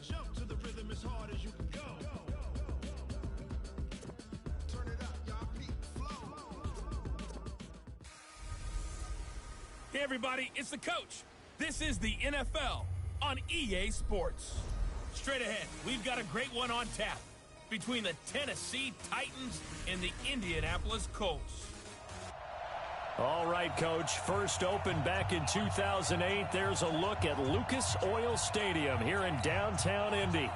Jump to the rhythm as hard as you can go. Turn it up, y'all. Beat flow. Hey, everybody, it's the coach. This is the NFL on EA Sports. Straight ahead, we've got a great one on tap between the Tennessee Titans and the Indianapolis Colts. All right, Coach. First opened back in 2008. There's a look at Lucas Oil Stadium here in downtown Indy.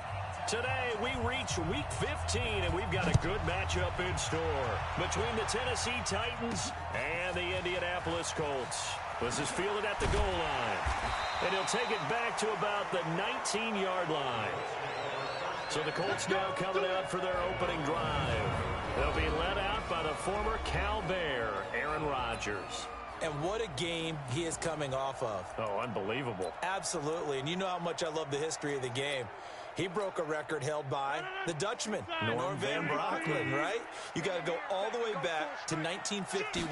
Today, we reach Week 15, and we've got a good matchup in store between the Tennessee Titans and the Indianapolis Colts. This is fielded at the goal line, and he'll take it back to about the 19-yard line. So the Colts now coming out for their opening drive. They'll be led out by the former Cal Bear, Aaron Rodgers. And what a game he is coming off of. Oh, unbelievable. Absolutely. And you know how much I love the history of the game. He broke a record held by the Dutchman, Norm Van Brocklin, right? You got to go all the way back to 1951,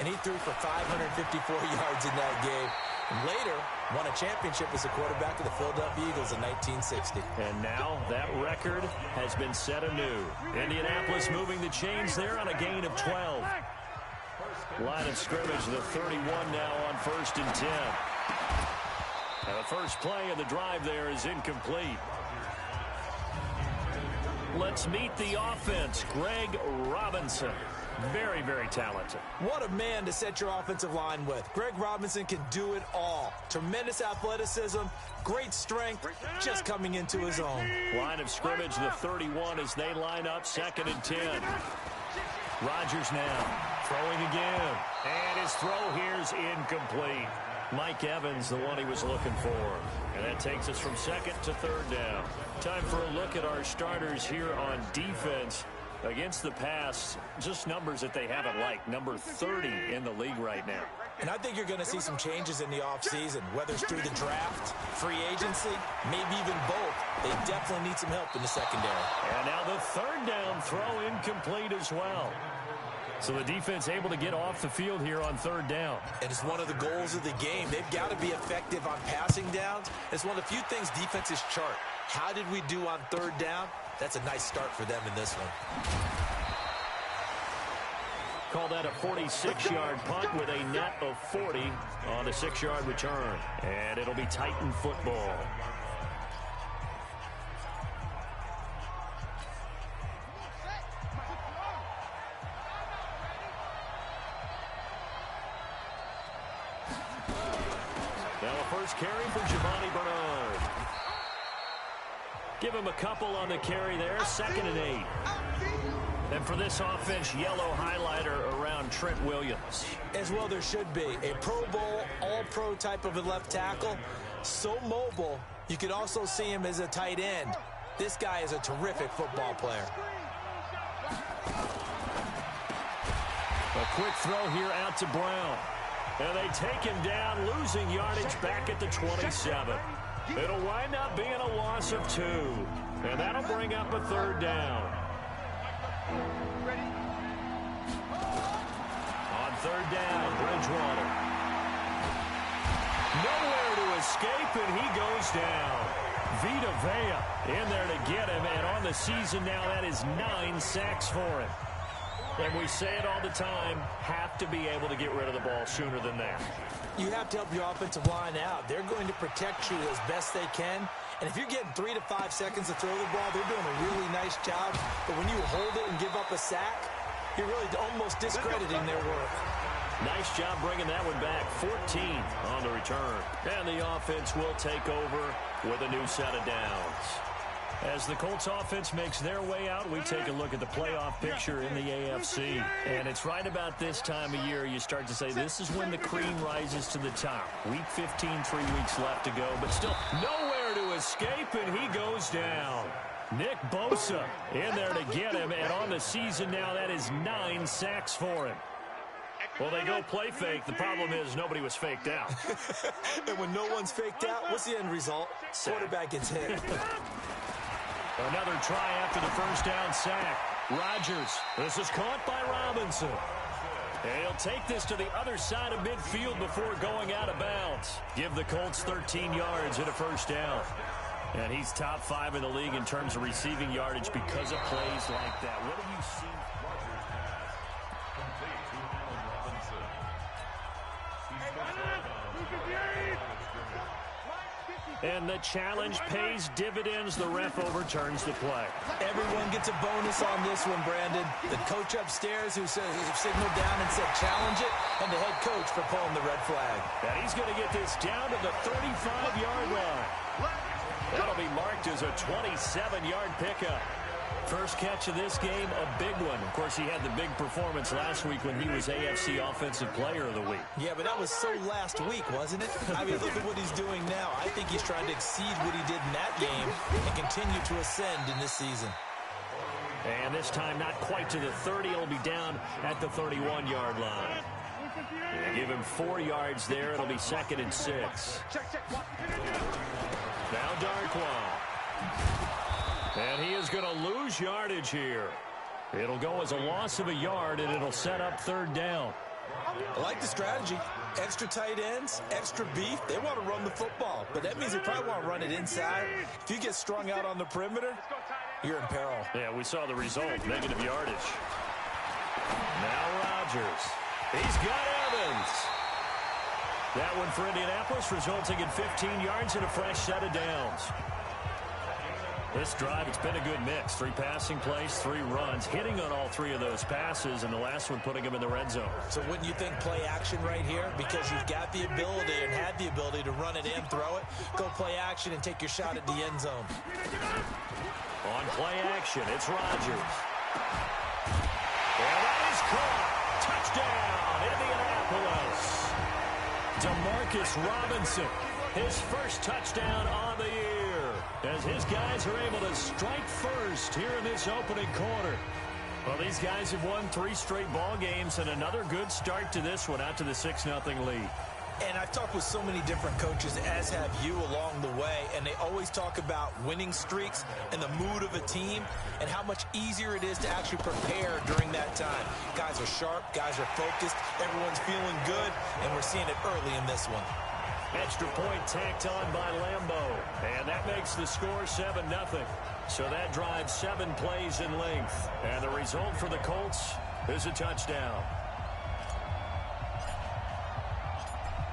and he threw for 554 yards in that game. And later, won a championship as a quarterback of the Philadelphia Eagles in 1960. And now that record has been set anew. Indianapolis moving the chains there on a gain of 12. Line of scrimmage, the 31 now on 1st and 10. Now the first play of the drive there is incomplete. Let's meet the offense. Greg Robinson. Very, very talented. What a man to set your offensive line with. Greg Robinson can do it all. Tremendous athleticism, great strength, just coming into his own. Line of scrimmage, the 31 as they line up 2nd and 10. Rodgers now throwing again. And his throw here's incomplete. Mike Evans, the one he was looking for. And that takes us from 2nd to 3rd down. Time for a look at our starters here on defense. Against the pass, just numbers that they haven't liked. Number 30 in the league right now. And I think you're going to see some changes in the offseason, whether it's through the draft, free agency, maybe even both. They definitely need some help in the secondary. And now the 3rd down throw incomplete as well. So the defense able to get off the field here on 3rd down. And it's one of the goals of the game. They've got to be effective on passing downs. It's one of the few things defenses chart. How did we do on 3rd down? That's a nice start for them in this one. Call that a 46-yard punt with a net of 40 on the 6-yard return. And it'll be Titan football. Now a first carry for Giovanni Bernard. Give him a couple on the carry there. 2nd and 8. And for this offense, yellow highlighter around Trent Williams. As well there should be. A Pro Bowl, all-pro type of a left tackle. So mobile, you could also see him as a tight end. This guy is a terrific football player. A quick throw here out to Brown. And they take him down, losing yardage back at the 27. It'll wind up being a loss of 2. And that'll bring up a 3rd down. On 3rd down, Bridgewater. Nowhere to escape, and he goes down. Vita Vea in there to get him, and on the season now, that is 9 sacks for him. And we say it all the time, have to be able to get rid of the ball sooner than that. You have to help your offensive line out. They're going to protect you as best they can. And if you're getting 3 to 5 seconds to throw the ball, they're doing a really nice job. But when you hold it and give up a sack, you're really almost discrediting their work. Nice job bringing that one back. 14 on the return. And the offense will take over with a new set of downs. As the Colts offense makes their way out, we take a look at the playoff picture in the AFC. And it's right about this time of year you start to say this is when the cream rises to the top. Week 15, 3 weeks left to go, but still nowhere to escape, and he goes down. Nick Bosa in there to get him, and on the season now, that is 9 sacks for him. Well, they go play fake. The problem is nobody was faked out. And when no one's faked out, what's the end result? Quarterback gets hit. Another try after the first down sack. Rodgers. This is caught by Robinson. And he'll take this to the other side of midfield before going out of bounds. Give the Colts 13 yards and a first down. And he's top 5 in the league in terms of receiving yardage because of plays like that. What have you seen? And the challenge pays dividends. The ref overturns the play. Everyone gets a bonus on this one, Brandon. The coach upstairs who signaled down and said challenge it, and the head coach for pulling the red flag. And he's going to get this down to the 35-yard line. That'll be marked as a 27-yard pickup. First catch of this game, a big one. Of course, he had the big performance last week when he was AFC Offensive Player of the Week. Yeah, but that was so last week, wasn't it? I mean, look at what he's doing now. I think he's trying to exceed what he did in that game and continue to ascend in this season. And this time, not quite to the 30. It'll be down at the 31-yard line. They give him 4 yards there. It'll be 2nd and 6. Now Darkwa. And he is going to lose yardage here. It'll go as a loss of a yard, and it'll set up 3rd down. I like the strategy. Extra tight ends, extra beef. They want to run the football, but that means they probably want to run it inside. If you get strung out on the perimeter, you're in peril. Yeah, we saw the result, negative yardage. Now Rodgers. He's got Evans. That one for Indianapolis, resulting in 15 yards and a fresh set of downs. This drive, it's been a good mix. 3 passing plays, 3 runs, hitting on all 3 of those passes, and the last one putting him in the red zone. So wouldn't you think play action right here? Because you've got the ability and had the ability to run it in, throw it, go play action, and take your shot at the end zone. On play action, it's Rodgers. And that is caught. Touchdown, Indianapolis. Demarcus Robinson, his first touchdown on the year, as his guys are able to strike first here in this opening quarter. Well, these guys have won 3 straight ball games, and another good start to this one, out to the 6-0 lead. And I've talked with so many different coaches, as have you, along the way, and they always talk about winning streaks and the mood of a team and how much easier it is to actually prepare during that time. Guys are sharp, guys are focused, everyone's feeling good, and we're seeing it early in this one. Extra point tacked on by Lambeau, and that makes the score 7-0. So that drives 7 plays in length, and the result for the Colts is a touchdown.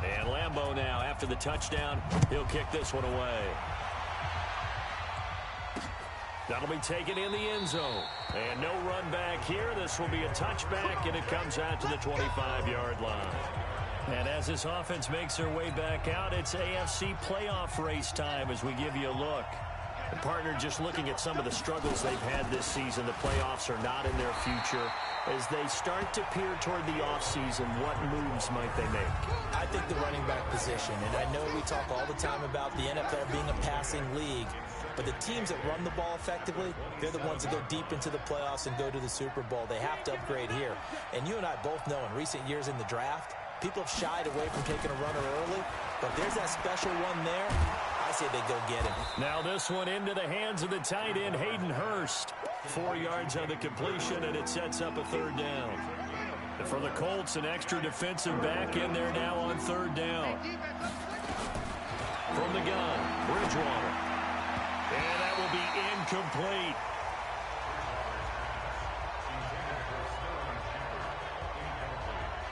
And Lambeau now, after the touchdown, he'll kick this one away. That'll be taken in the end zone. And no run back here. This will be a touchback, and it comes out to the 25-yard line. And as this offense makes their way back out, it's AFC playoff race time as we give you a look. And partner, just looking at some of the struggles they've had this season, the playoffs are not in their future. As they start to peer toward the offseason, what moves might they make? I think the running back position, and I know we talk all the time about the NFL being a passing league, but the teams that run the ball effectively, they're the ones that go deep into the playoffs and go to the Super Bowl. They have to upgrade here. And you and I both know in recent years in the draft, people have shied away from taking a runner early, but if there's that special one there, I say they go get him. Now this one into the hands of the tight end, Hayden Hurst. 4 yards on the completion, and it sets up a 3rd down. And for the Colts, an extra defensive back in there now on 3rd down. From the gun, Bridgewater. And that will be incomplete.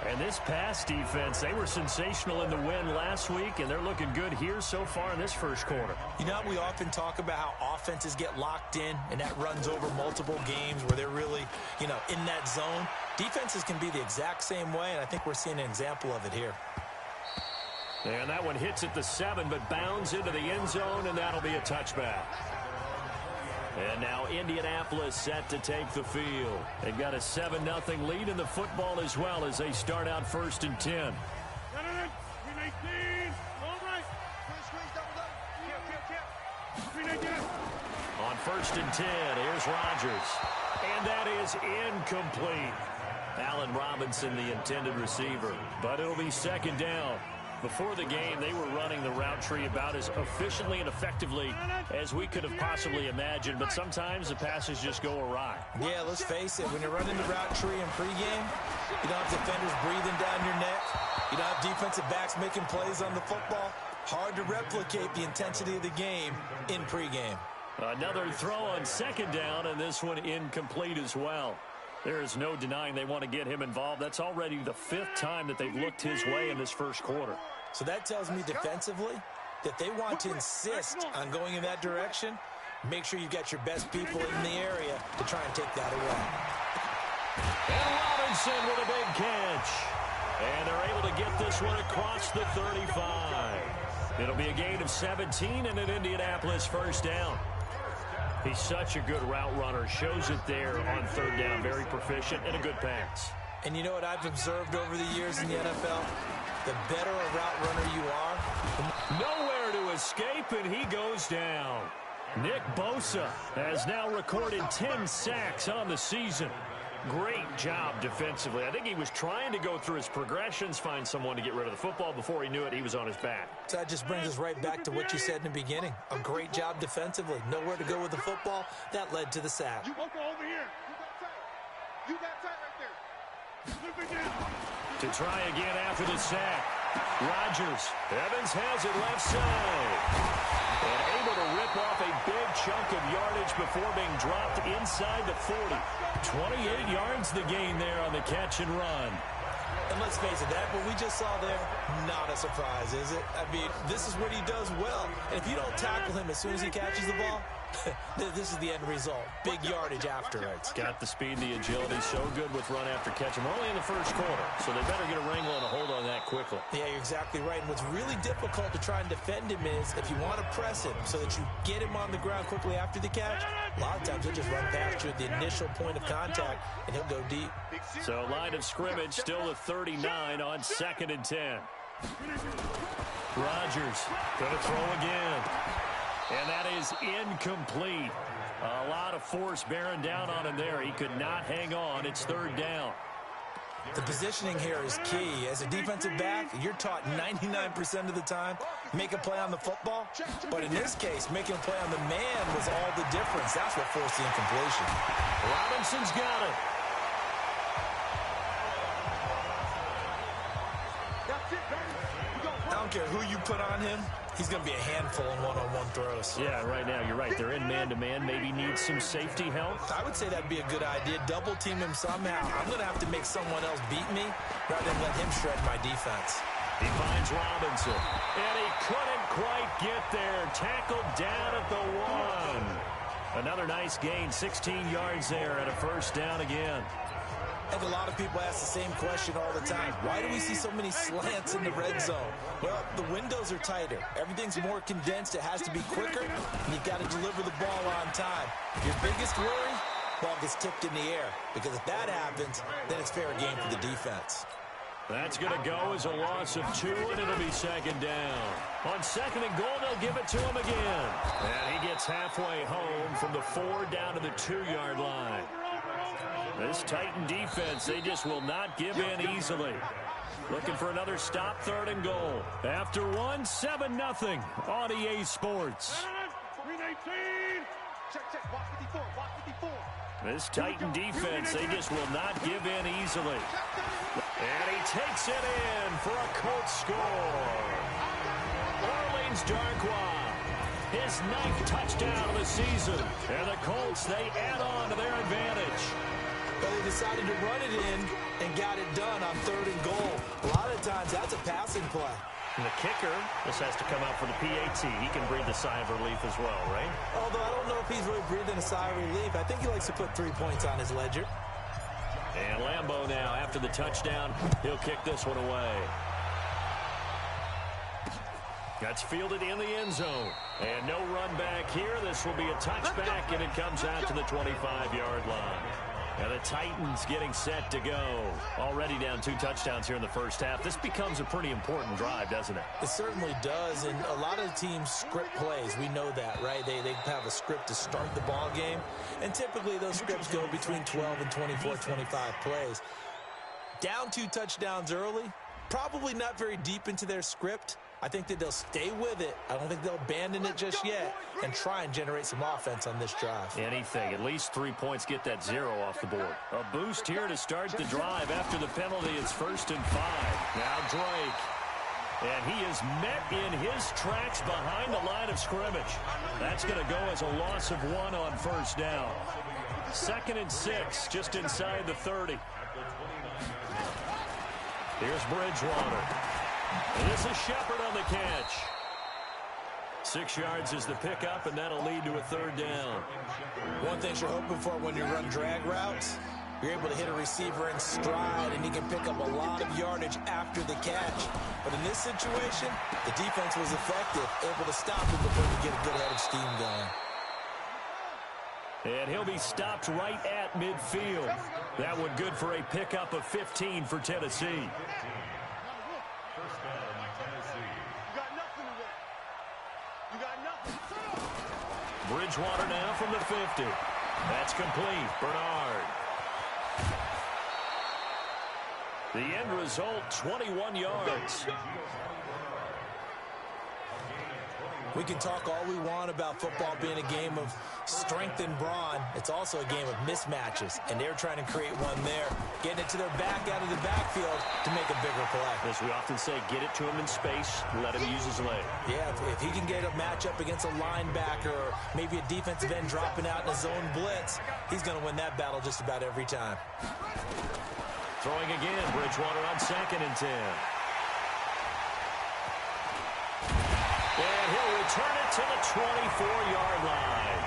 And this pass defense, they were sensational in the win last week, and they're looking good here so far in this first quarter. You know, we often talk about how offenses get locked in, and that runs over multiple games where they're really, in that zone. Defenses can be the exact same way, and I think we're seeing an example of it here. And that one hits at the 7, but bounds into the end zone, and that'll be a touchback. And now Indianapolis set to take the field. They've got a 7-0 lead in the football as well as they start out 1st and 10. On 1st and 10, here's Rodgers. And that is incomplete. Allen Robinson, the intended receiver. But it'll be 2nd down. Before the game, they were running the route tree about as efficiently and effectively as we could have possibly imagined, but sometimes the passes just go awry. Yeah, let's face it, when you're running the route tree in pregame, you don't have defenders breathing down your neck. You don't have defensive backs making plays on the football. Hard to replicate the intensity of the game in pregame. Another throw on second down, and this one incomplete as well. There is no denying they want to get him involved. That's already the 5th time that they've looked his way in this first quarter. So that tells me defensively that they want to insist on going in that direction. Make sure you've got your best people in the area to try and take that away. And Robinson with a big catch. And they're able to get this one across the 35. It'll be a gain of 17 and an Indianapolis first down. He's such a good route runner. Shows it there on third down. Very proficient and a good pass. And you know what I've observed over the years in the NFL? The better a route runner you are. Nowhere to escape, and he goes down. Nick Bosa has now recorded 10 sacks on the season. Great job defensively. I think he was trying to go through his progressions, find someone to get rid of the football. Before he knew it, he was on his back. So that just brings us right back to what you said in the beginning. A great job defensively. Nowhere to go with the football. That led to the sack. You won't go over here. You got tight right there. Flip it down. To try again after the sack. Rodgers. Evans has it left side. And able to rip off a big chunk of yardage before being dropped inside the 40. 28 yards the gain there on the catch and run. And let's face it, that what we just saw there, not a surprise, is it? I mean, this is what he does well. And if you don't tackle him as soon as he catches the ball, this is the end result. Big yardage afterwards. Got the speed, the agility, so good with run after catch. And we're only in the first quarter, so they better get a wrangle and a hold on that quickly. Yeah, you're exactly right. And what's really difficult to try and defend him is if you want to press him so that you get him on the ground quickly after the catch, a lot of times he'll just run past you at the initial point of contact, and he'll go deep. So line of scrimmage still at 39 on 2nd and 10. Rodgers going to throw again. And that is incomplete. A lot of force bearing down on him there. He could not hang on. It's 3rd down. The positioning here is key. As a defensive back, you're taught 99% of the time, make a play on the football. But in this case, making a play on the man was all the difference. That's what forced the incompletion. Robinson's got it. I don't care who you put on him. He's going to be a handful in one-on-one throws. Yeah, right now, you're right. They're in man-to-man. Maybe needs some safety help. I would say that'd be a good idea. Double team him somehow. I'm going to have to make someone else beat me rather than let him shred my defense. He finds Robinson, and he couldn't quite get there. Tackled down at the 1. Another nice gain, 16 yards there, and a first down again. I think a lot of people ask the same question all the time. Why do we see so many slants in the red zone? Well, the windows are tighter. Everything's more condensed. It has to be quicker, and you've got to deliver the ball on time. Your biggest worry? Ball gets tipped in the air, because if that happens, then it's fair game for the defense. That's going to go as a loss of 2, and it'll be 2nd down. On 2nd and goal, they'll give it to him again. And he gets halfway home from the 4 down to the 2-yard line. This Titan defense, they just will not give in easily. Looking for another stop, 3rd and goal. After 1, 7-0 on EA Sports. This Titan defense, they just will not give in easily. And he takes it in for a Colts score. Orleans Darkwa, his 9th touchdown of the season. And the Colts, they add on to their advantage. But they decided to run it in and got it done on 3rd and goal. A lot of times, that's a passing play. And the kicker, this has to come out for the PAT. He can breathe a sigh of relief as well, right? Although I don't know if he's really breathing a sigh of relief. I think he likes to put 3 points on his ledger. And Lambeau now, after the touchdown, he'll kick this one away. That's fielded in the end zone. And no run back here. This will be a touchback, and it comes out to the 25-yard line. And the Titans getting set to go. Already down 2 touchdowns here in the first half. This becomes a pretty important drive, doesn't it? It certainly does, and a lot of teams script plays. We know that, right? They have a script to start the ball game, and typically those scripts go between 12 and 24, 25 plays. Down 2 touchdowns early, probably not very deep into their script. I think that they'll stay with it. I don't think they'll abandon it just yet and try and generate some offense on this drive. Anything. At least 3 points, get that 0 off the board. A boost here to start the drive. After the penalty, it's 1st and 5. Now Drake. And he is met in his tracks behind the line of scrimmage. That's going to go as a loss of 1 on first down. 2nd and 6, just inside the 30. Here's Bridgewater. And this is Shepard on the catch. 6 yards is the pickup, and that'll lead to a 3rd down. One thing you're hoping for when you run drag routes, you're able to hit a receiver in stride, and he can pick up a lot of yardage after the catch. But in this situation, the defense was effective, able to stop him before he get a good head of steam going. And he'll be stopped right at midfield. That one good for a pickup of 15 for Tennessee. Bridgewater now from the 50. That's complete. Bernard. The end result, 21 yards. We can talk all we want about football being a game of strength and brawn. It's also a game of mismatches, and they're trying to create one there, getting it to their back out of the backfield to make a bigger play. As we often say, get it to him in space, let him use his leg. Yeah, if he can get a matchup against a linebacker or maybe a defensive end dropping out in a zone blitz, he's going to win that battle just about every time. Throwing again, Bridgewater on 2nd and 10. And he'll return it to the 24-yard line.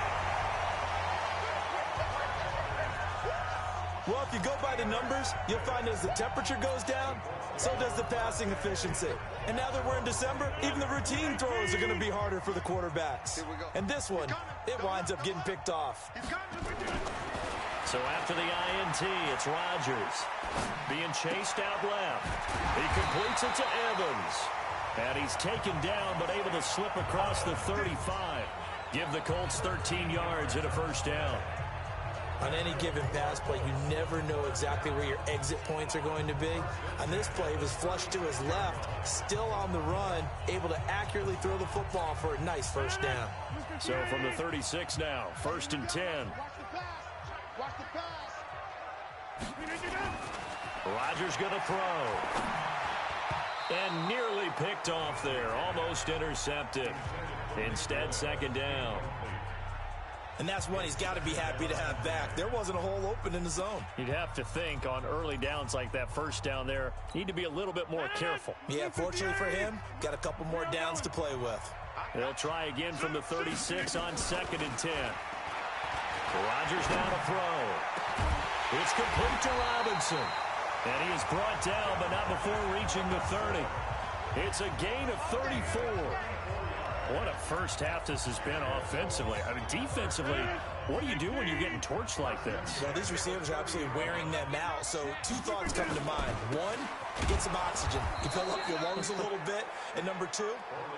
Well, if you go by the numbers, you'll find as the temperature goes down, so does the passing efficiency. And now that we're in December, even the routine throws are going to be harder for the quarterbacks. And this one, it winds up getting picked off. So after the INT, it's Rodgers being chased out left. He completes it to Evans. And he's taken down, but able to slip across the 35. Give the Colts 13 yards and a 1st down. On any given pass play, you never know exactly where your exit points are going to be. On this play, he was flushed to his left, still on the run, able to accurately throw the football for a nice 1st down. So from the 36 now, 1st and 10. Watch the pass. Rodgers going to throw. And nearly picked off there. Almost intercepted. Instead, 2nd down. And that's one he's got to be happy to have back. There wasn't a hole open in the zone. You'd have to think on early downs like that 1st down there, need to be a little bit more careful. Yeah, fortunately for him, got a couple more downs to play with. They'll try again from the 36 on 2nd and 10. Rodgers now to throw. It's complete to Robinson. And he is brought down, but not before reaching the 30. It's a gain of 34. What a first half this has been offensively. I mean, defensively, what do you do when you're getting torched like this? Well, these receivers are absolutely wearing them out. So 2 thoughts come to mind. 1, get some oxygen. You fill up your lungs a little bit. And number 2,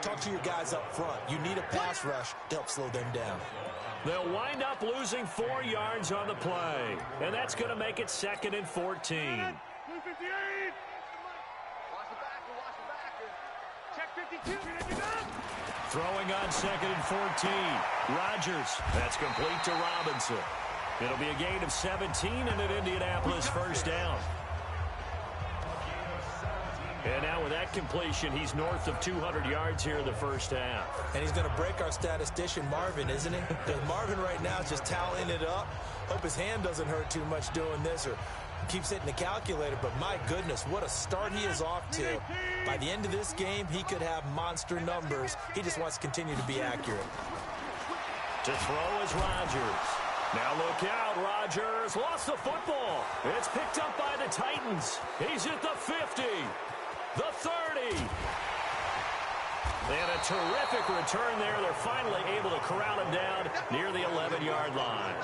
talk to your guys up front. You need a pass rush to help slow them down. They'll wind up losing 4 yards on the play. And that's going to make it 2nd and 14. Throwing on 2nd and 14. Rodgers. That's complete to Robinson. It'll be a gain of 17 and an Indianapolis 1st down. And now with that completion, he's north of 200 yards here in the 1st half. And he's going to break our statistician Marvin, isn't he? Because Marvin right now is just tallying it up. Hope his hand doesn't hurt too much doing this or keeps hitting the calculator, but my goodness, what a start he is off to. By the end of this game, he could have monster numbers. He just wants to continue to be accurate. To throw is Rodgers. Now look out, Rodgers lost the football. It's picked up by the Titans. He's at the 50, the 30. And a terrific return there. They're finally able to corral him down near the 11-yard line.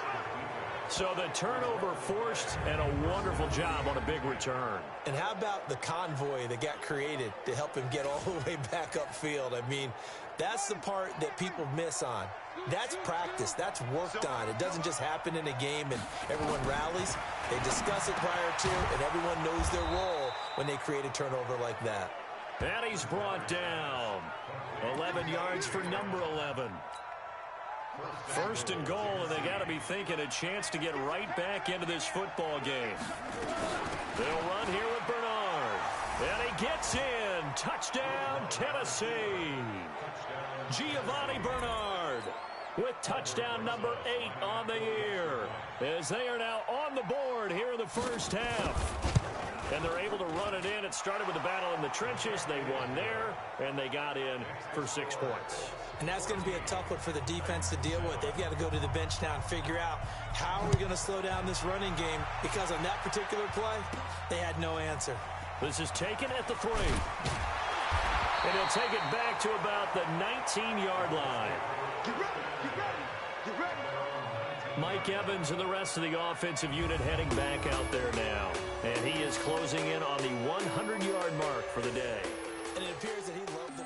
So the turnover forced and a wonderful job on a big return. And how about the convoy that got created to help him get all the way back upfield? I mean, that's the part that people miss on. That's practice. That's worked on. It doesn't just happen in a game and everyone rallies. They discuss it prior to, and everyone knows their role when they create a turnover like that. And he's brought down. 11 yards for number 11. 1st and goal, and they got to be thinking a chance to get right back into this football game. They'll run here with Bernard. And he gets in. Touchdown, Tennessee. Giovanni Bernard with touchdown number 8 on the year, as they are now on the board here in the first half. And they're able to run it in. It started with a battle in the trenches. They won there, and they got in for 6 points. And that's going to be a tough one for the defense to deal with. They've got to go to the bench now and figure out how are we going to slow down this running game, because on that particular play, they had no answer. This is taken at the 3. And he'll take it back to about the 19-yard line. Get ready, get ready, get ready. Mike Evans and the rest of the offensive unit heading back out there now. And he is closing in on the 100-yard mark for the day. And it appears that he loved the...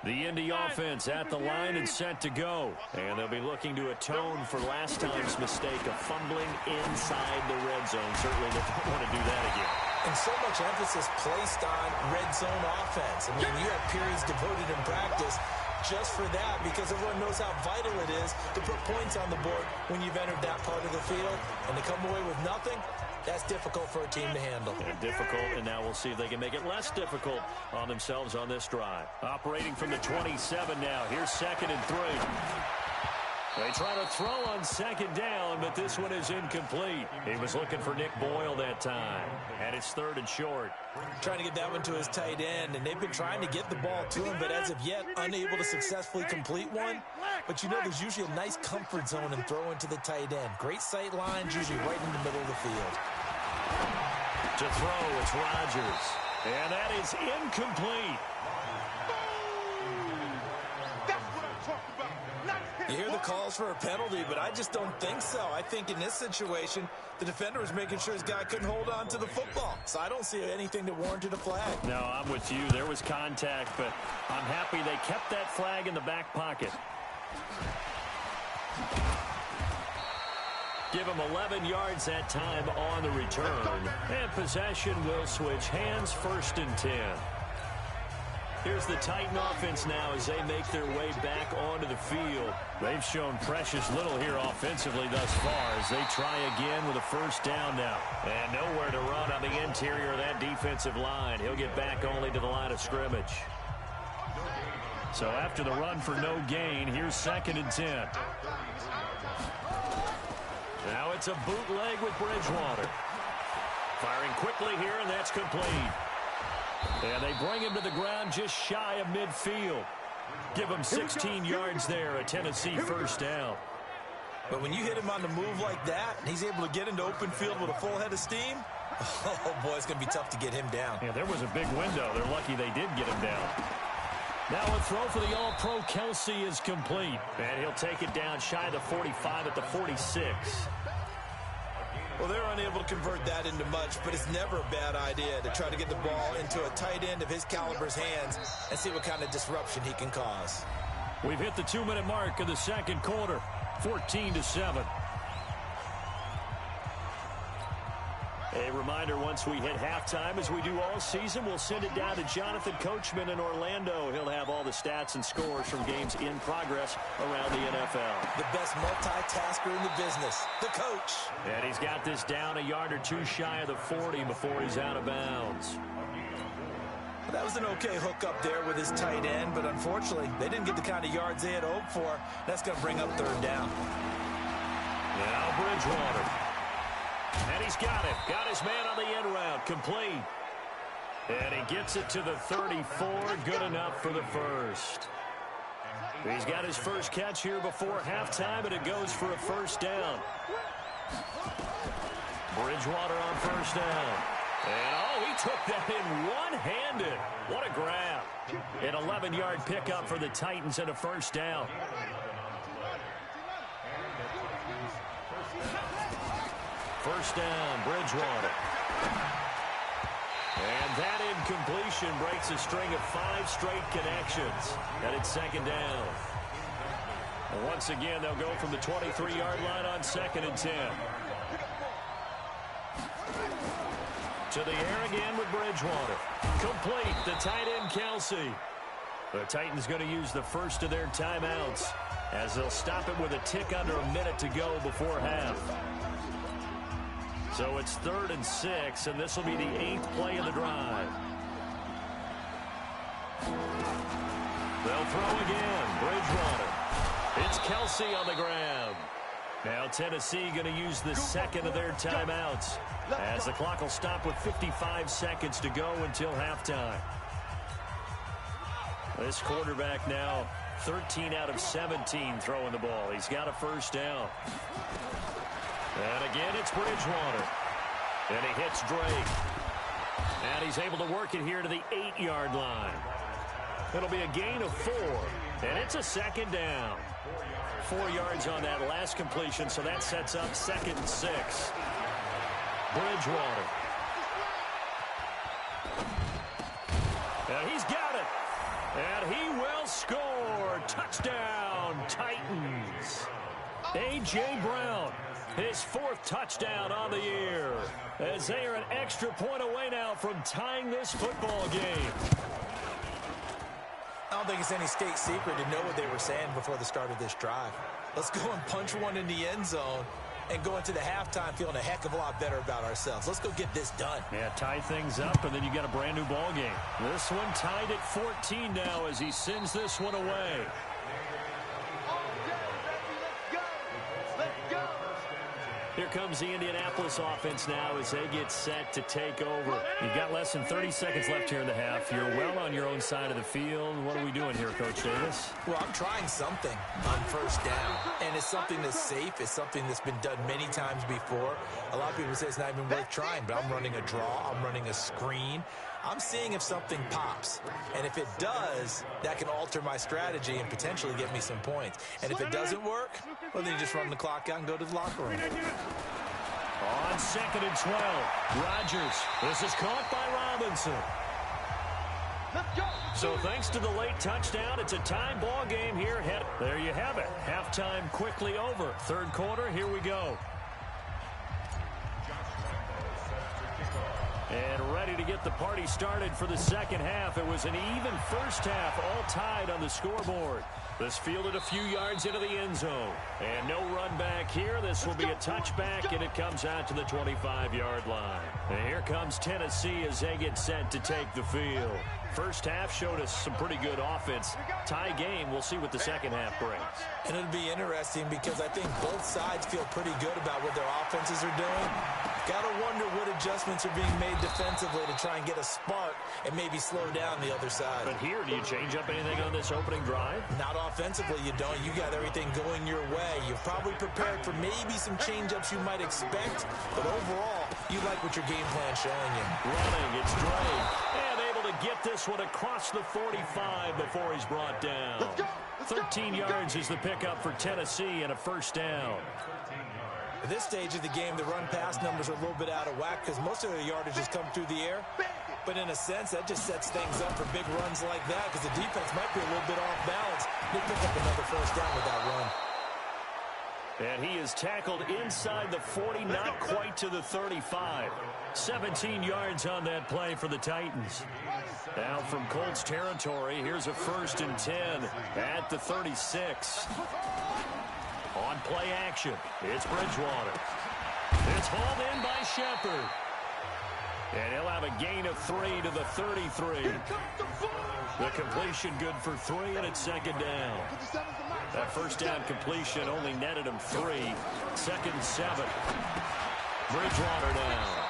The Indy offense at the line and set to go. And they'll be looking to atone for last time's mistake of fumbling inside the red zone. Certainly they don't want to do that again. And so much emphasis placed on red zone offense. I mean, you have periods devoted in practice just for that, because everyone knows how vital it is to put points on the board when you've entered that part of the field. And to come away with nothing, that's difficult for a team to handle. And difficult, and now we'll see if they can make it less difficult on themselves on this drive. Operating from the 27 now. Here's 2nd and 3. They try to throw on 2nd down, but this one is incomplete. He was looking for Nick Boyle that time. And it's 3rd and short. Trying to get that one to his tight end, and they've been trying to get the ball to him, but as of yet, unable to successfully complete one. But you know there's usually a nice comfort zone in throwing to the tight end. Great sight lines, usually right in the middle of the field. To throw, it's Rodgers. And that is incomplete. That's what I'm talking about. You hear the calls for a penalty, but I just don't think so. I think in this situation, the defender was making sure his guy couldn't hold on to the football. So I don't see anything that warranted a flag. No, I'm with you. There was contact, but I'm happy they kept that flag in the back pocket. Give him 11 yards that time on the return. And possession will switch hands, 1st and 10. Here's the Titan offense now as they make their way back onto the field. They've shown precious little here offensively thus far as they try again with a 1st down now. And nowhere to run on the interior of that defensive line. He'll get back only to the line of scrimmage. So after the run for no gain, here's 2nd and 10. Now it's a bootleg with Bridgewater. Firing quickly here, and that's complete. And they bring him to the ground just shy of midfield. Give him 16 yards there, a Tennessee 1st down. But when you hit him on the move like that, and he's able to get into open field with a full head of steam, oh boy, it's going to be tough to get him down. Yeah, there was a big window. They're lucky they did get him down. Now a throw for the All-Pro Kelsey is complete. And he'll take it down shy of the 45 at the 46. Well, they're unable to convert that into much, but it's never a bad idea to try to get the ball into a tight end of his caliber's hands and see what kind of disruption he can cause. We've hit the 2-minute mark of the 2nd quarter, 14-7. A reminder, once we hit halftime, as we do all season, we'll send it down to Jonathan Coachman in Orlando. He'll have all the stats and scores from games in progress around the NFL. The best multitasker in the business, the coach. And he's got this down a yard or two shy of the 40 before he's out of bounds. Well, that was an okay hook up there with his tight end, but unfortunately, they didn't get the kind of yards they had hoped for. That's going to bring up 3rd down. Now Bridgewater. And he's got it. Got his man on the end route. Complete. And he gets it to the 34. Good enough for the 1st. He's got his 1st catch here before halftime, and it goes for a 1st down. Bridgewater on 1st down. And, oh, he took that in one-handed. What a grab. An 11-yard pickup for the Titans and a 1st down. First down, Bridgewater. And that incompletion breaks a string of 5 straight connections. And it's 2nd down. And once again, they'll go from the 23-yard line on 2nd and 10. To the air again with Bridgewater. Complete, the tight end Kelsey. The Titans going to use the 1st of their timeouts as they'll stop it with a tick under a minute to go before half. So it's 3rd and 6, and this will be the 8th play of the drive. They'll throw again. Bridgewater. It's Kelsey on the grab. Now Tennessee going to use the second of their timeouts, as the clock will stop with 55 seconds to go until halftime. This quarterback now 13 out of 17 throwing the ball. He's got a first down. And again, it's Bridgewater. And he hits Drake. And he's able to work it here to the 8-yard line. It'll be a gain of 4. And it's a second down. 4 yards on that last completion, so that sets up 2nd and 6. Bridgewater. And he's got it. And he will score. Touchdown, Titans. A.J. Brown, his 4th touchdown on the year, as they are an extra point away now from tying this football game. I don't think it's any state secret to know what they were saying before the start of this drive. Let's go and punch one in the end zone and go into the halftime feeling a heck of a lot better about ourselves. Let's go get this done. Yeah, tie things up, and then you got a brand new ball game. This one tied at 14 now as he sends this one away. Here comes the Indianapolis offense now as they get set to take over. You've got less than 30 seconds left here in the half. You're well on your own side of the field. What are we doing here, Coach Davis? Well, I'm trying something on first down, and it's something that's safe. It's something that's been done many times before. A lot of people say it's not even worth trying, but I'm running a draw. I'm running a screen. I'm seeing if something pops, and if it does, that can alter my strategy and potentially get me some points. And if it doesn't work, well, then you just run the clock out and go to the locker room. On 2nd and 12, Rodgers. This is caught by Robinson. So thanks to the late touchdown, it's a tie ball game here. There you have it. Halftime quickly over. 3rd quarter, here we go. And ready to get the party started for the second half. It was an even first half, all tied on the scoreboard. This fielded a few yards into the end zone. And no run back here. This will be a touchback, and it comes out to the 25-yard line. And here comes Tennessee as they get set to take the field. First half showed us some pretty good offense. Tie game, we'll see what the second half brings. And it'll be interesting because I think both sides feel pretty good about what their offenses are doing. Got to wonder what adjustments are being made defensively to try and get a spark and maybe slow down the other side. But here, do you change up anything on this opening drive? Not offensively, you don't. You got everything going your way. You've probably prepared for maybe some change-ups you might expect, but overall, you like what your game plan's showing you. Running, it's Drake. And able to get this one across the 45 before he's brought down. 13 yards is the pickup for Tennessee and a first down. At this stage of the game, the run-pass numbers are a little bit out of whack because most of the yardage has come through the air. But in a sense, that just sets things up for big runs like that because the defense might be a little bit off balance. They pick up another first down with that run. And he is tackled inside the 40, not quite to the 35. 17 yards on that play for the Titans. Now from Colts territory, here's a 1st and 10 at the 36. On play action, it's Bridgewater. It's hauled in by Shepard. And he'll have a gain of 3 to the 33. The completion good for 3, and it's 2nd down. That first down completion only netted him 3. 2nd and 7. Bridgewater now.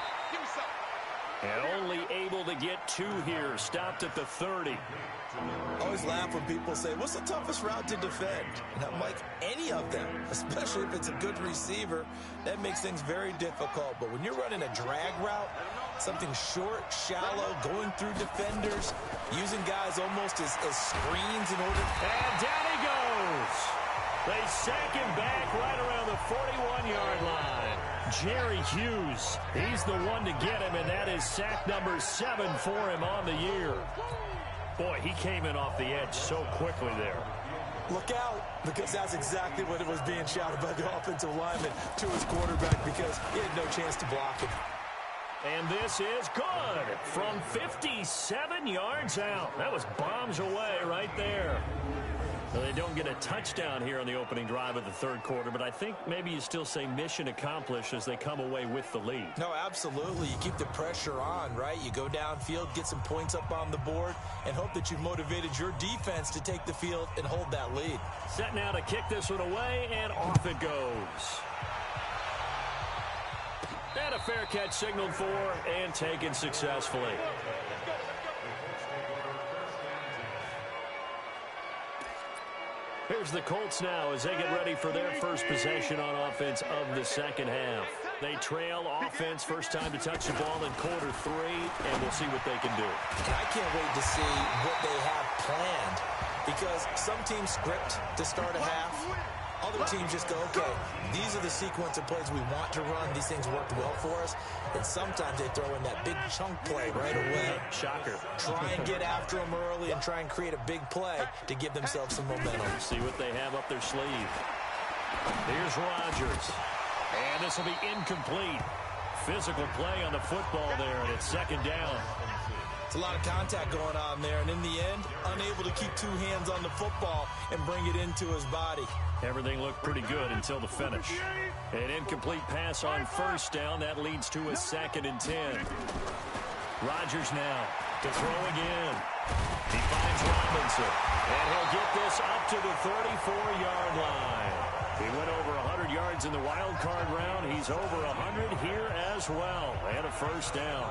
And only able to get 2 here. Stopped at the 30. I always laugh when people say, what's the toughest route to defend? And I'm like, any of them, especially if it's a good receiver. That makes things very difficult. But when you're running a drag route, something short, shallow, going through defenders, using guys almost as screens in order. And down he goes. They sack him back right around the 41-yard line. Jerry Hughes, he's the one to get him, and that is sack number 7 for him on the year. Boy, he came in off the edge so quickly there. Look out, because that's exactly what it was being shouted by the offensive lineman to his quarterback because he had no chance to block him. And this is good from 57 yards out. That was bombs away right there. Well, they don't get a touchdown here on the opening drive of the third quarter, but I think maybe you still say mission accomplished as they come away with the lead. No, absolutely. You keep the pressure on, right? You go downfield, get some points up on the board, and hope that you've motivated your defense to take the field and hold that lead. Set now to kick this one away, and off it goes. And a fair catch signaled for and taken successfully. Here's the Colts now as they get ready for their first possession on offense of the second half. They trail offense, first time to touch the ball in quarter 3, and we'll see what they can do. And I can't wait to see what they have planned, because some teams script to start a half. Other teams just go, okay, these are the sequence of plays we want to run. These things worked well for us. And sometimes they throw in that big chunk play right away. Shocker. Try and get after them early and try and create a big play to give themselves some momentum. See what they have up their sleeve. Here's Rodgers. And this will be incomplete. Physical play on the football there, and it's second down. It's a lot of contact going on there, and in the end, unable to keep 2 hands on the football and bring it into his body. Everything looked pretty good until the finish. An incomplete pass on first down. That leads to a 2nd and 10. Rodgers now to throw again. He finds Robinson, and he'll get this up to the 34-yard line. He went over 100 yards in the wild card round. He's over 100 here as well, and a first down.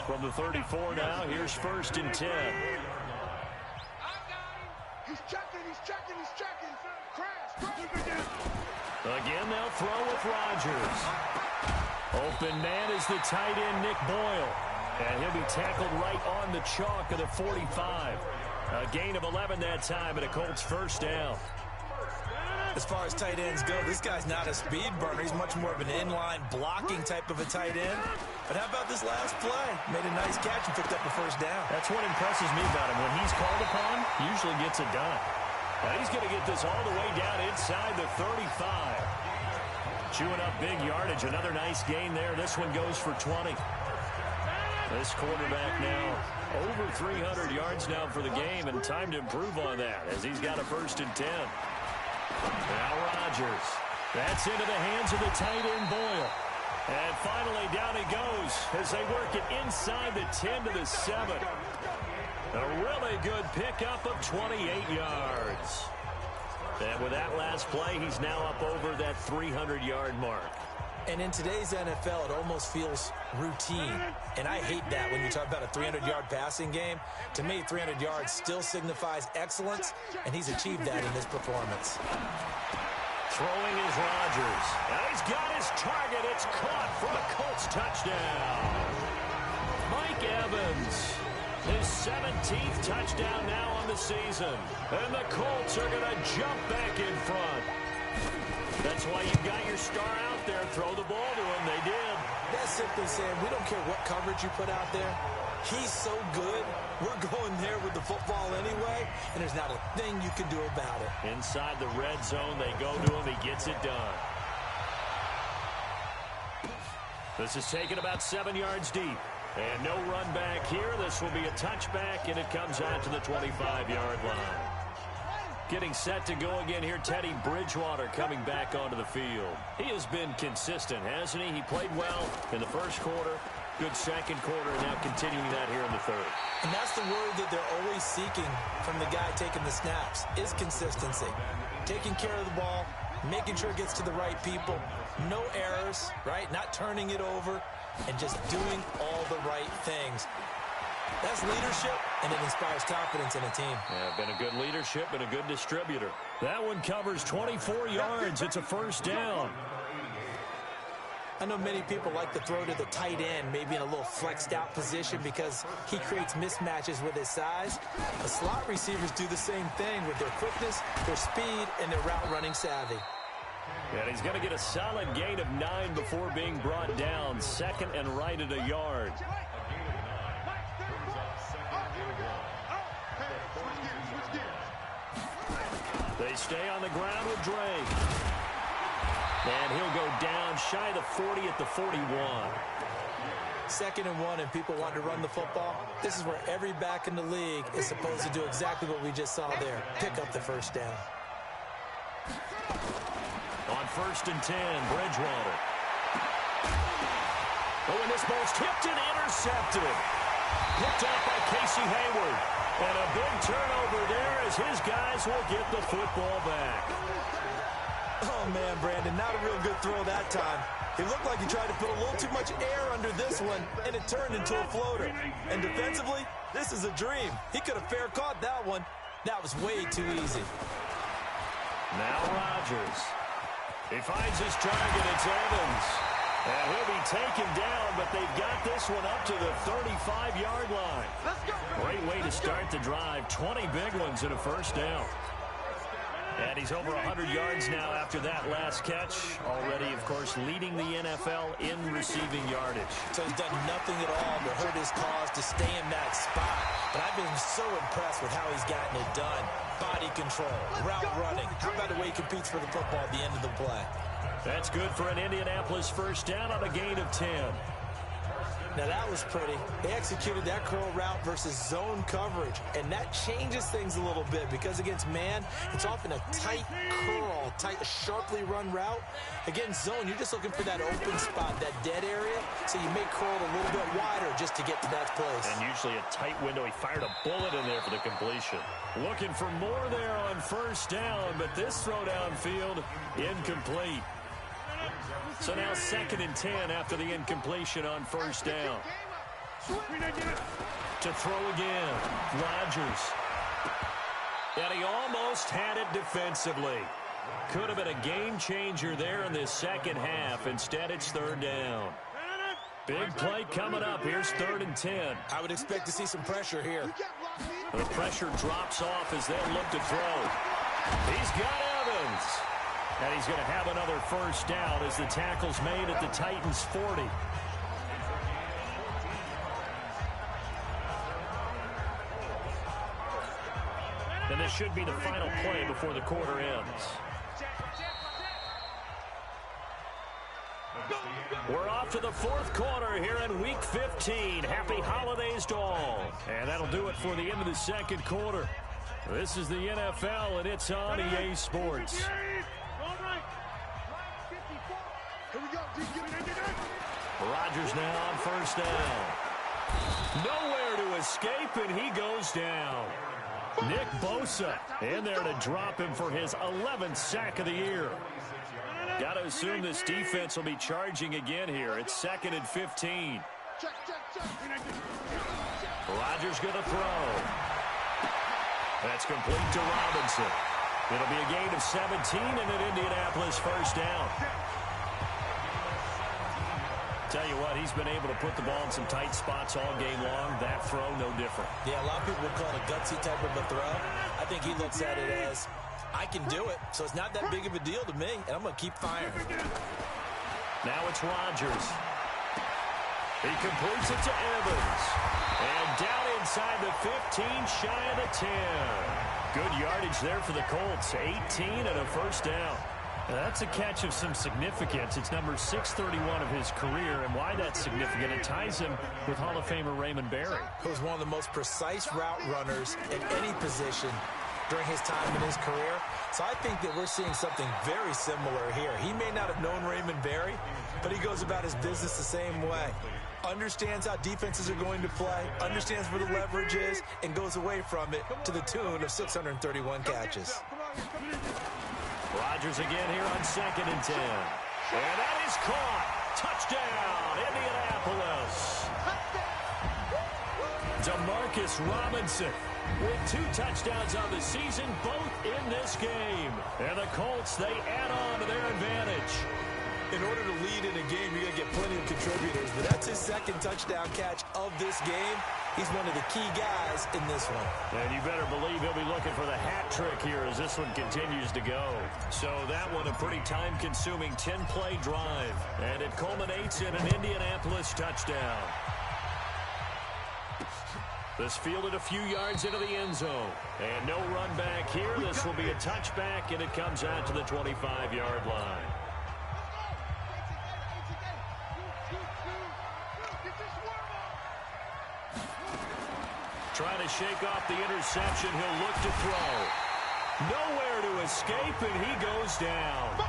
From the 34 now, here's 1st and 10. He's checking. Crash. Again, they'll throw with Rodgers. Open man is the tight end, Nick Boyle. And he'll be tackled right on the chalk of the 45. A gain of 11 that time, and a Colts first down. As far as tight ends go, this guy's not a speed burner. He's much more of an inline blocking type of a tight end. But how about this last play? Made a nice catch and picked up a first down. That's what impresses me about him. When he's called upon, usually gets it done. Now he's going to get this all the way down inside the 35. Chewing up big yardage. Another nice gain there. This one goes for 20. This quarterback now over 300 yards now for the game, and time to improve on that as he's got a 1st and 10. Now Rodgers. That's into the hands of the tight end Boyle. And finally down he goes as they work it inside the 10 to the 7. A really good pickup of 28 yards. And with that last play, he's now up over that 300-yard mark. And in today's NFL, it almost feels routine. And I hate that when you talk about a 300-yard passing game. To me, 300 yards still signifies excellence, and he's achieved that in this performance. Throwing is Rodgers. And he's got his target. It's caught for a Colts touchdown. Mike Evans, his 17th touchdown now on the season. And the Colts are going to jump back in front. That's why you've got your star out there. Throw the ball to him. They did. That's simply saying we don't care what coverage you put out there. He's so good. We're going there with the football anyway, and there's not a thing you can do about it. Inside the red zone, they go to him. He gets it done. This is taken about 7 yards deep. And no run back here. This will be a touchback, and it comes out to the 25-yard line. Getting set to go again here, Teddy Bridgewater coming back onto the field. He has been consistent, hasn't he? He played well in the first quarter, good second quarter, and now continuing that here in the third. And that's the word that they're always seeking from the guy taking the snaps, is consistency. Taking care of the ball, making sure it gets to the right people, no errors, right? Not turning it over, and just doing all the right things. That's leadership, and it inspires confidence in a team. Yeah, been a good leadership and a good distributor. That one covers 24 yards. It's a first down. I know many people like to throw to the tight end, maybe in a little flexed out position because he creates mismatches with his size. The slot receivers do the same thing with their quickness, their speed, and their route running savvy. And he's going to get a solid gain of 9 before being brought down. Second and right at a yard. They stay on the ground with Drake. And he'll go down shy of the 40 at the 41. 2nd and 1 and people want to run the football, this is where every back in the league is supposed to do exactly what we just saw there, pick up the first down. On 1st and 10, Bridgewater. Oh, and this ball's tipped and intercepted. Picked up by Casey Hayward. And a big turnover there as his guys will get the football back. Oh, man, Brandon, not a real good throw that time. It looked like he tried to put a little too much air under this one, and it turned into a floater. And defensively, this is a dream. He could have fair caught that one. That was way too easy. Now Rodgers. He finds his target. It's Evans. And he'll be taken down, but they've got this one up to the 35-yard line. Great way to start the drive. 20 big ones and a first down. And he's over 100 yards now after that last catch. Already, of course, leading the NFL in receiving yardage. So he's done nothing at all to hurt his cause to stay in that spot. But I've been so impressed with how he's gotten it done. Body control, route running. How about the way he competes for the football at the end of the play? That's good for an Indianapolis first down on a gain of 10. Now, that was pretty. They executed that curl route versus zone coverage, and that changes things a little bit because against man, it's often a tight curl, tight, sharply run route. Against zone, you're just looking for that open spot, that dead area, so you may curl it a little bit wider just to get to that place. And usually a tight window. He fired a bullet in there for the completion. Looking for more there on first down, but this throw downfield, incomplete. So now 2nd and 10 after the incompletion on first down. To throw again, Rodgers. And he almost had it defensively. Could have been a game changer there in this second half. Instead, it's 3rd down. Big play coming up. Here's 3rd and 10. I would expect to see some pressure here. The pressure drops off as they'll look to throw. He's got Evans. And he's going to have another first down as the tackle's made at the Titans' 40. And this should be the final play before the quarter ends. We're off to the 4th quarter here in Week 15. Happy holidays to all. And that'll do it for the end of the 2nd quarter. This is the NFL, and it's on EA Sports. Rodgers now on first down. Nowhere to escape, and he goes down. Nick Bosa in there to drop him for his 11th sack of the year. Got to assume this defense will be charging again here. It's 2nd and 15. Rodgers going to throw. That's complete to Robinson. It'll be a gain of 17 and an Indianapolis first down. Tell you what, he's been able to put the ball in some tight spots all game long. That throw, no different. Yeah, a lot of people would call it a gutsy type of a throw. I think he looks at it as, I can do it, so it's not that big of a deal to me, and I'm going to keep firing. Now it's Rodgers. He completes it to Evans. And down inside the 15, shy of the 10. Good yardage there for the Colts. 18 and a first down. That's a catch of some significance. It's number 631 of his career, and why that's significant, it ties him with Hall of Famer Raymond Berry. Who was one of the most precise route runners at any position during his time in his career. So I think that we're seeing something very similar here. He may not have known Raymond Berry, but he goes about his business the same way. Understands how defenses are going to play, understands where the leverage is, and goes away from it to the tune of 631 catches. Rodgers again here on 2nd and 10. And that is caught. Touchdown, Indianapolis. DeMarcus Robinson with 2 touchdowns on the season, both in this game. And the Colts, they add on to their advantage. In order to lead in a game, you're going to get plenty of contributors, but that's his 2nd touchdown catch of this game. He's one of the key guys in this one. And you better believe he'll be looking for the hat trick here as this one continues to go. So that one a pretty time-consuming 10-play drive. And it culminates in an Indianapolis touchdown. This fielded a few yards into the end zone. And no run back here. This will be a touchback, and it comes out to the 25-yard line. trying to shake off the interception. He'll look to throw. Nowhere to escape, and he goes down.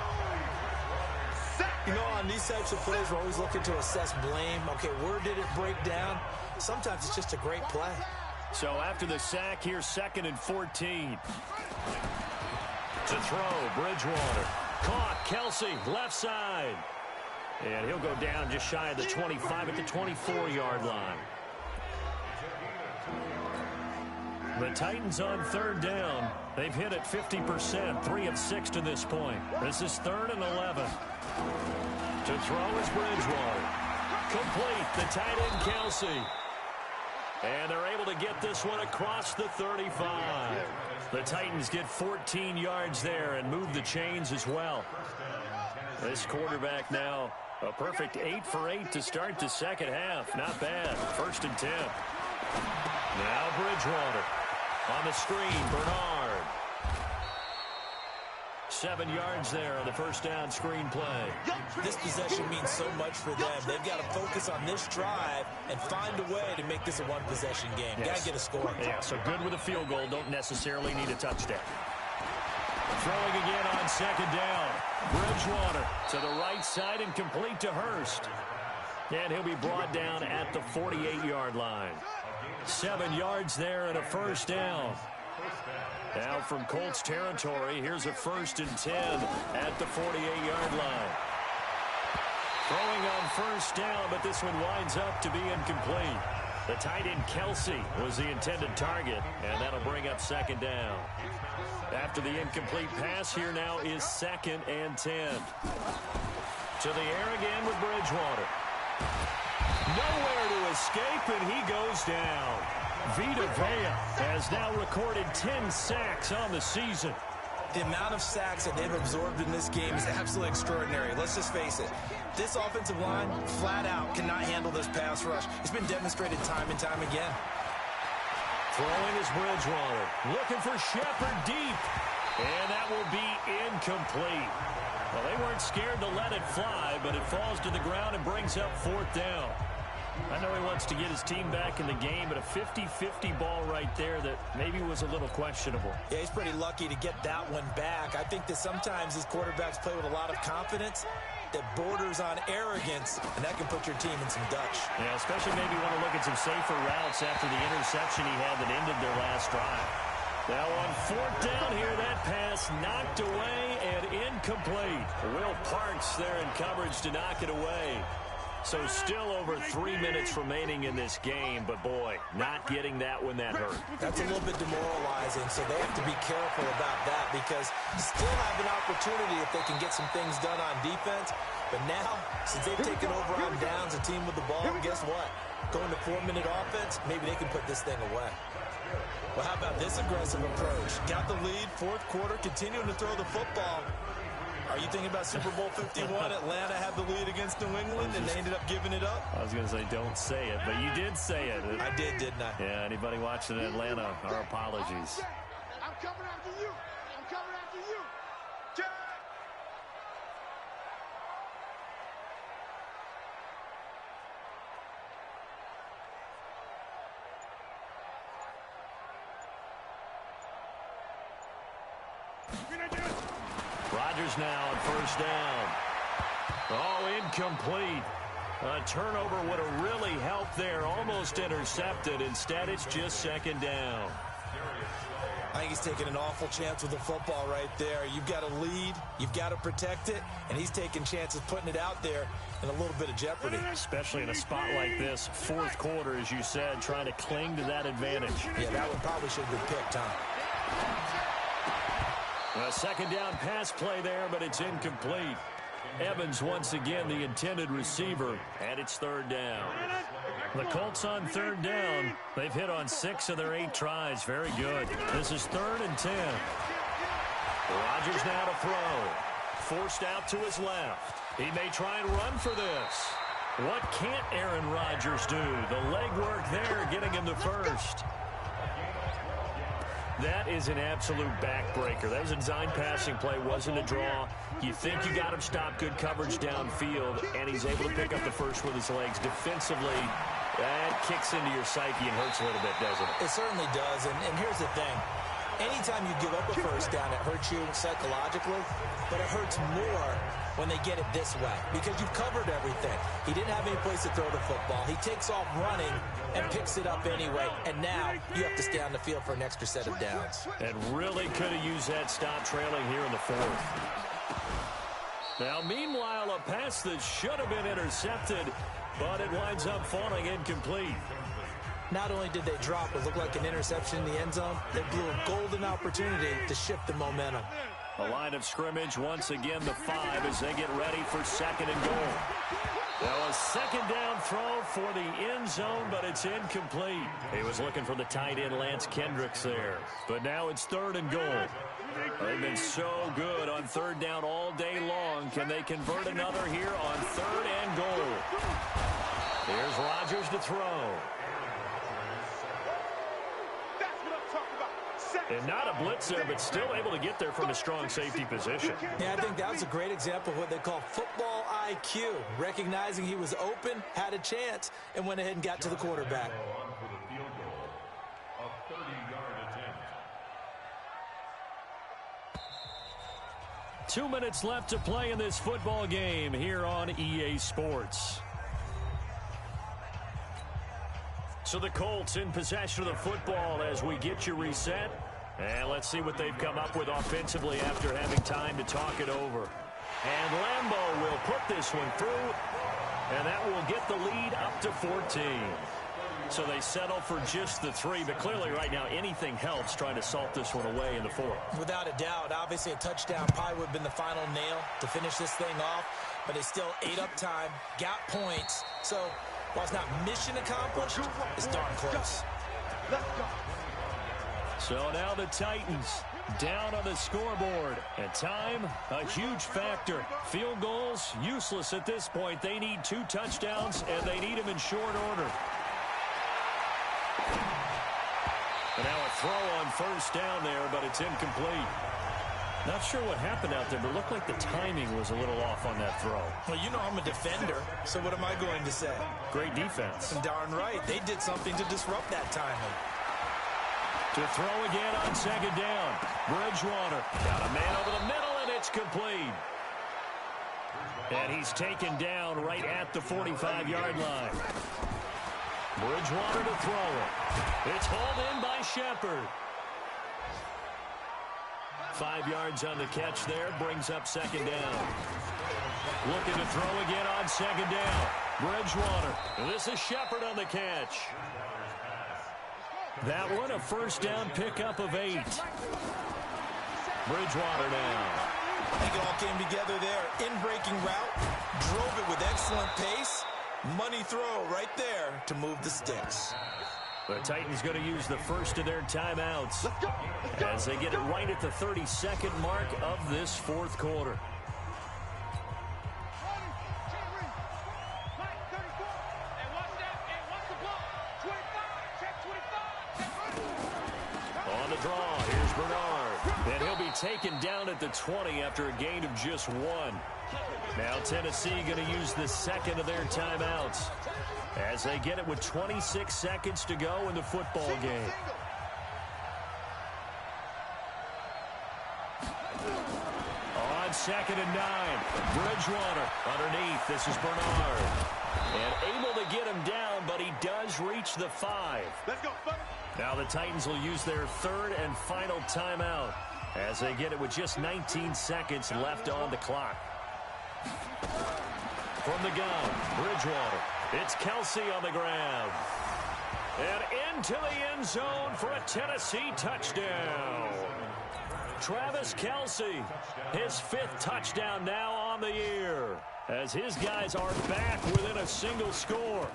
You know, on these types of plays, we're always looking to assess blame. Okay, where did it break down? Sometimes it's just a great play. So after the sack, here's 2nd and 14. To throw, Bridgewater. Caught, Kelsey, left side. And he'll go down just shy of the 25 at the 24-yard line. The Titans on 3rd down. They've hit it 50%, 3 of 6 to this point. This is 3rd and 11. To throw is Bridgewater. Complete, the tight end Kelsey. And they're able to get this one across the 35. The Titans get 14 yards there and move the chains as well. This quarterback now a perfect 8 for 8 to start the second half. Not bad. 1st and 10. Now Bridgewater. On the screen, Bernard. 7 yards there on the first down screen play. This possession means so much for them. They've got to focus on this drive and find a way to make this a one-possession game. Yes. Got to get a score. Yeah, so good with a field goal. Don't necessarily need a touchdown. Throwing again on 2nd down. Bridgewater to the right side and complete to Hurst. And he'll be brought down at the 48-yard line. 7 yards there and a first down. Now from Colts territory, here's a 1st and 10 at the 48-yard line. Throwing on 1st down, but this one winds up to be incomplete. The tight end Kelsey was the intended target, and that'll bring up 2nd down. After the incomplete pass, here now is 2nd and 10. To the air again with Bridgewater. Nowhere to escape, and he goes down. Vita Vea has now recorded 10 sacks on the season. The amount of sacks that they've absorbed in this game is absolutely extraordinary. Let's just face it. This offensive line, flat out, cannot handle this pass rush. It's been demonstrated time and time again. Throwing is Bridgewater. Looking for Shepard deep. And that will be incomplete. Well, they weren't scared to let it fly, but it falls to the ground and brings up 4th down. I know he wants to get his team back in the game, but a 50-50 ball right there that maybe was a little questionable. Yeah, he's pretty lucky to get that one back. I think that sometimes these quarterbacks play with a lot of confidence that borders on arrogance, and that can put your team in some Dutch. Yeah, especially maybe want to look at some safer routes after the interception he had that ended their last drive. Now on 4th down here, that pass knocked away and incomplete. Will Parks there in coverage to knock it away. So still over 3 minutes remaining in this game, but boy, not getting that when that hurt. That's a little bit demoralizing, so they have to be careful about that because you still have an opportunity if they can get some things done on defense. But now, since they've taken over on downs, a team with the ball, guess what? Going to 4-minute offense, maybe they can put this thing away. Well, how about this aggressive approach? Got the lead, 4th quarter, continuing to throw the football. Are you thinking about Super Bowl 51? Atlanta had the lead against New England, and they ended up giving it up? I was going to say, don't say it, but you did say it. I did, didn't I? Yeah, anybody watching in Atlanta, our apologies. I'm coming after you. I'm coming after you. Jack! Rodgers now on 1st down. Oh, incomplete. A turnover would have really helped there. Almost intercepted. Instead, it's just 2nd down. I think he's taking an awful chance with the football right there. You've got a lead. You've got to protect it. And he's taking chances putting it out there in a little bit of jeopardy. Especially in a spot like this. 4th quarter, as you said, trying to cling to that advantage. Yeah, that one probably should have been picked, huh? A 2nd down pass play there, but it's incomplete. Evans once again the intended receiver, and it's 3rd down. The Colts on 3rd down. They've hit on 6 of their 8 tries. Very good. This is 3rd and 10. Rodgers now to throw. Forced out to his left. He may try and run for this. What can't Aaron Rodgers do? The leg work there getting him to 1st. That is an absolute backbreaker. That was a design passing play, wasn't a draw. You think you got him stopped, good coverage downfield, and he's able to pick up the 1st with his legs. Defensively, That kicks into your psyche and hurts a little bit, doesn't it? It certainly does, and here's the thing. Anytime you give up a first down, it hurts you psychologically, but it hurts more when they get it this way because you've covered everything. He didn't have any place to throw the football. He takes off running and picks it up anyway, and now you have to stay on the field for an extra set of downs. And really could have used that stop trailing here in the fourth. Now, meanwhile, a pass that should have been intercepted, but it winds up falling incomplete. Not only did they drop what looked like an interception in the end zone, they blew a golden opportunity to shift the momentum. A line of scrimmage, once again, the 5 as they get ready for second and goal. Now a second down throw for the end zone, but it's incomplete. He was looking for the tight end Lance Kendricks there, but now it's third and goal. They've been so good on third down all day long. Can they convert another here on third and goal? Here's Rodgers to throw. And not a blitz there, but still able to get there from a strong safety position. Yeah, I think that was a great example of what they call football IQ. Recognizing he was open, had a chance, and went ahead and got to the quarterback. 2 minutes left to play in this football game here on EA Sports. So the Colts in possession of the football as we get you reset. And let's see what they've come up with offensively after having time to talk it over. And Lambeau will put this one through, and that will get the lead up to 14. So they settle for just the 3, but clearly right now anything helps trying to salt this one away in the 4th. Without a doubt, obviously a touchdown probably would have been the final nail to finish this thing off, but they still ate up time, got points. So while it's not mission accomplished, it's darn close. Let's go. So now the Titans down on the scoreboard. And time, a huge factor. Field goals, useless at this point. They need 2 touchdowns, and they need them in short order. And now a throw on first down there, but it's incomplete. Not sure what happened out there, but it looked like the timing was a little off on that throw. Well, you know I'm a defender, so what am I going to say? Great defense. Darn right. They did something to disrupt that timing. To throw again on second down. Bridgewater got a man over the middle, and it's complete. And he's taken down right at the 45-yard line. Bridgewater to throw it. It's hauled in by Shepard. 5 yards on the catch there, brings up second down. Looking to throw again on second down. Bridgewater. This is Shepard on the catch. That one, a first down pickup of 8. Bridgewater now. I think it all came together there. In-breaking route, drove it with excellent pace. Money throw right there to move the sticks. The Titans going to use the first of their timeouts as they get it right at the 32nd mark of this 4th quarter. On the draw, here's Bernard. And he'll be taken down at the 20 after a gain of just 1. Now Tennessee going to use the second of their timeouts as they get it with 26 seconds to go in the football game. On second and 9, Bridgewater underneath. This is Bernard. And able to get him down, but he does reach the 5. Let's go, buddy. Now the Titans will use their 3rd and final timeout as they get it with just 19 seconds left on the clock. From the gun, Bridgewater. It's Kelsey on the ground. And into the end zone for a Tennessee touchdown. Travis Kelsey, his 5th touchdown now on the year, as his guys are back within a single score.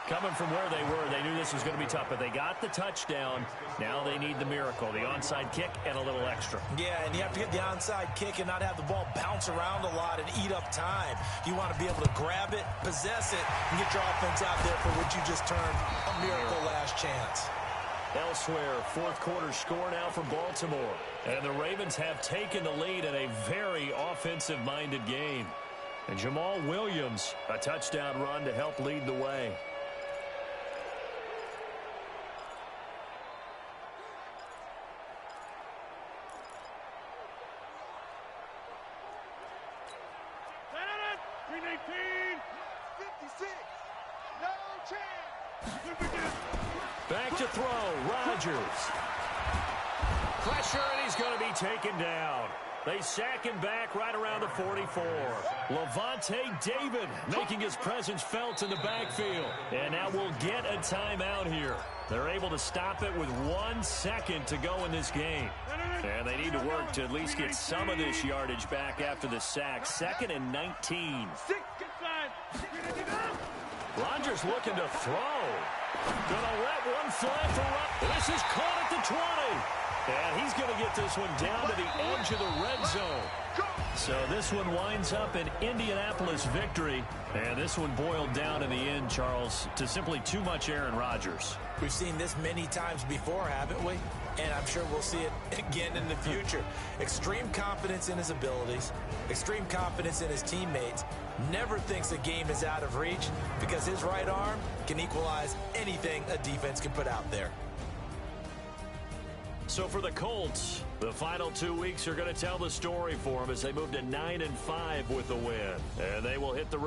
Coming from where they were, they knew this was going to be tough, but they got the touchdown. Now they need the miracle, the onside kick and a little extra. Yeah, and you have to get the onside kick and not have the ball bounce around a lot and eat up time. You want to be able to grab it, possess it, and get your offense out there for what you just termed a miracle last chance. Elsewhere, 4th quarter score now for Baltimore. And the Ravens have taken the lead in a very offensive-minded game. And Jamal Williams, a touchdown run to help lead the way. Green 18. 56. No chance. Back to throw, Rodgers. Pressure, and he's going to be taken down. They sack him back right around the 44. Levante David making his presence felt in the backfield. And now we'll get a timeout here. They're able to stop it with 1 second to go in this game. And they need to work to at least get some of this yardage back after the sack. 2nd and 19. Rodgers looking to throw. Gonna let one fly for Rodgers. This is caught at the 20. And he's going to get this one down to the edge of the red zone. So this one winds up an Indianapolis victory. And this one boiled down in the end, Charles, to simply too much Aaron Rodgers. We've seen this many times before, haven't we? And I'm sure we'll see it again in the future. Extreme confidence in his abilities, extreme confidence in his teammates. Never thinks a game is out of reach because his right arm can equalize anything a defense can put out there. So for the Colts, the final 2 weeks are going to tell the story for them as they move to 9-5 with the win. And they will hit the